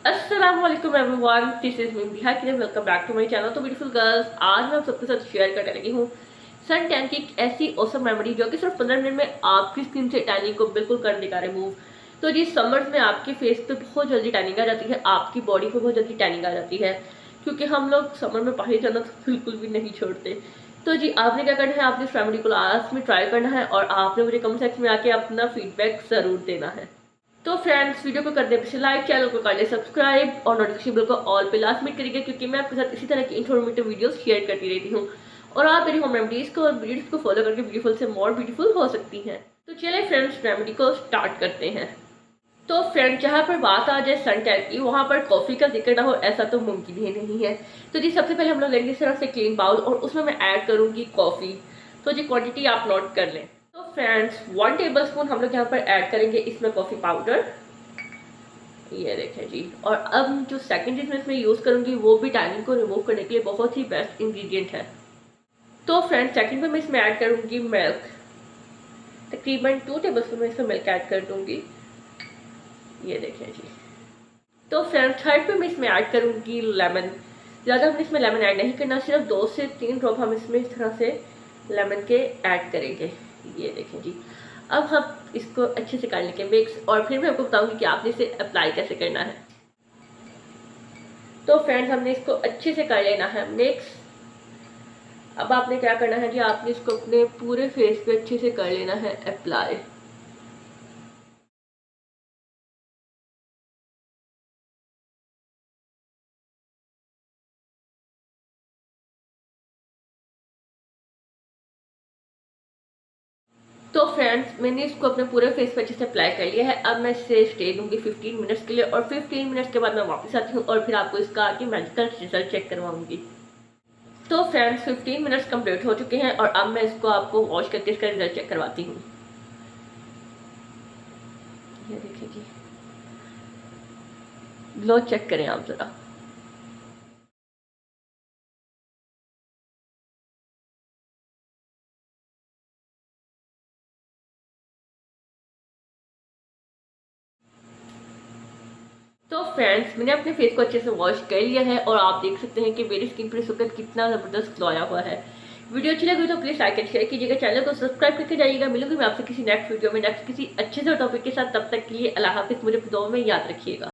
अस्सलामुअलैकुम everyone, this is me Bihar की welcome back to my channel. तो ब्यूटीफुल गर्ल्स, आज मैं आप सबके साथ शेयर करने लगी हूँ सन टैन की एक ऐसी औसम रेमेडी जो कि सिर्फ 15 मिनट में आपकी स्किन से टैनिंग को बिल्कुल कर देगा रिमूव। तो जी समर्स में आपके फेस पे बहुत जल्दी टैनिंग आ जाती है, आपकी बॉडी पे बहुत जल्दी टैनिंग आ जाती है, क्योंकि हम लोग समर में बाहर जाना तो बिल्कुल भी नहीं छोड़ते। तो जी आपने क्या करना है, आपने इस रेमेडी को लास्ट में ट्राई करना है और आपने मुझे कमेंट सेक्शन में आके अपना फीडबैक जरूर देना है। तो फ्रेंड्स, वीडियो को कर दे पीछे लाइक, चैनल को कर दे सब्सक्राइब और नोटिफिकेशन बेल को ऑल पे लास्ट में करिएगा, क्योंकि मैं आपके साथ इसी तरह की इन्फॉर्मेटिव वीडियोस शेयर करती रहती हूँ और आप मेरी होम रेमेडीज को और वीडियोस को फॉलो करके ब्यूटीफुल से मोर ब्यूटीफुल हो सकती हैं। तो चलिए फ्रेंड्स, रेमेडी को स्टार्ट करते हैं। तो फ्रेंड, जहाँ पर बात आ जाए सन टैन की, वहाँ पर कॉफ़ी का जिक्र ना हो ऐसा तो मुमकिन ही नहीं है। तो जी सबसे पहले हम लोग लेंगे इस तरह से क्लीन बाउल और उसमें मैं ऐड करूँगी कॉफ़ी। तो जी क्वांटिटी आप नोट कर लें। तो फ्रेंड्स, 1 टेबल स्पून हम लोग यहाँ पर ऐड करेंगे इसमें कॉफ़ी पाउडर, ये देखें जी। और अब जो सेकंड चीज़ मैं इसमें यूज़ करूँगी वो भी टैनिंग को रिमूव करने के लिए बहुत ही बेस्ट इंग्रेडिएंट है। तो फ्रेंड्स, सेकंड पे मैं इसमें ऐड करूँगी मिल्क, तकरीबन 2 टेबल स्पून में इसमें मिल्क ऐड कर दूँगी, ये देखें जी। तो फ्रेंड्स, थर्ड पे मैं इसमें ऐड करूँगी लेमन। ज़्यादा हमने इसमें लेमन ऐड नहीं करना, सिर्फ 2 से 3 ड्रॉप हम इसमें इस तरह से लेमन के ऐड करेंगे, ये देखें जी। अब हम इसको अच्छे से कर लेंगे मिक्स और फिर मैं आपको बताऊंगी कि आपने इसे अप्लाई कैसे करना है। तो फ्रेंड्स, हमने इसको अच्छे से कर लेना है मिक्स। अब आपने क्या करना है जी, आपने इसको अपने पूरे फेस पे अच्छे से कर लेना है अप्लाई। तो फ्रेंड्स, मैंने इसको अपने पूरे फेस पे अच्छे से अप्लाई कर लिया है। अब मैं इसे स्टे दूंगी 15 मिनट्स के लिए और 15 मिनट्स के बाद मैं वापस आती हूँ और फिर आपको इसका आगे मैजिकल रिजल्ट चेक करवाऊंगी। तो फ्रेंड्स, 15 मिनट्स कंप्लीट हो चुके हैं और अब मैं इसको आपको वॉश करके इसका रिजल्ट चेक करवाती हूँ, ये देखिए जी। लो चेक करें आप ज़रा। तो फ्रेंड्स, मैंने अपने फेस को अच्छे से वॉश कर लिया है और आप देख सकते हैं कि मेरी स्किन पर इस वक्त कितना ज़बरदस्त ग्लो आया हुआ है। वीडियो अच्छी लगी तो प्लीज़ लाइक एंड शेयर कीजिएगा, चैनल को सब्सक्राइब करके जाइएगा। मिलूंगी मैं आपसे किसी नेक्स्ट वीडियो में नेक्स्ट किसी अच्छे से टॉपिक के साथ। तब तक के लिए अल्लाह हाफिज़, मुझे दुआ में याद रखिएगा।